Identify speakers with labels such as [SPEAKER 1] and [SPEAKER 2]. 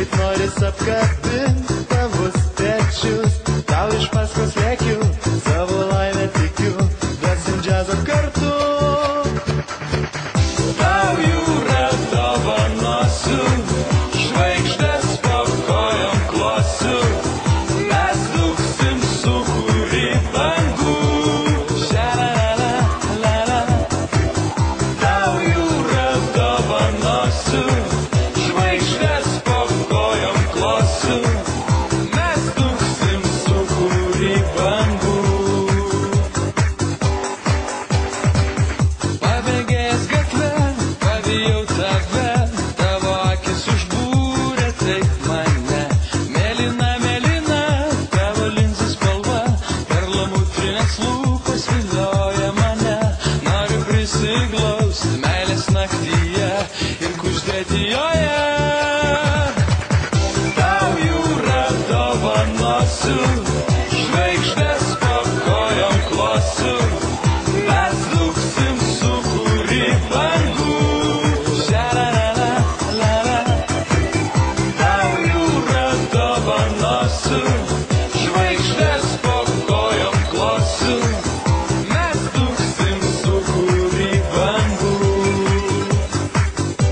[SPEAKER 1] kaip noris apkabint tavus pečius. Tau iš paskos lėkiu, savo laimę tikiu, duosim džiazo kartu. Tau jūra dovanosiu, žvaigždės po kojom klosiu, mes dūksim sūkurį bangų. Ša-la-la-la-la-la. Tau jūra dovanosiu, žvaigždės po kojom klosiu, mes dūksim sūkurį bangų. Pabėgęs gatve, pavijau tave, tavo akis užbūrė taip mane. Mėlyna, mėlyna, tavo linzų spalva, perlamutrinės lūpos vilioja mane. Noriu prisiglausti meilės naktyje ir kuždėti joje. Tau jūra dovanosiu, žvaigždės po kojom klosiu,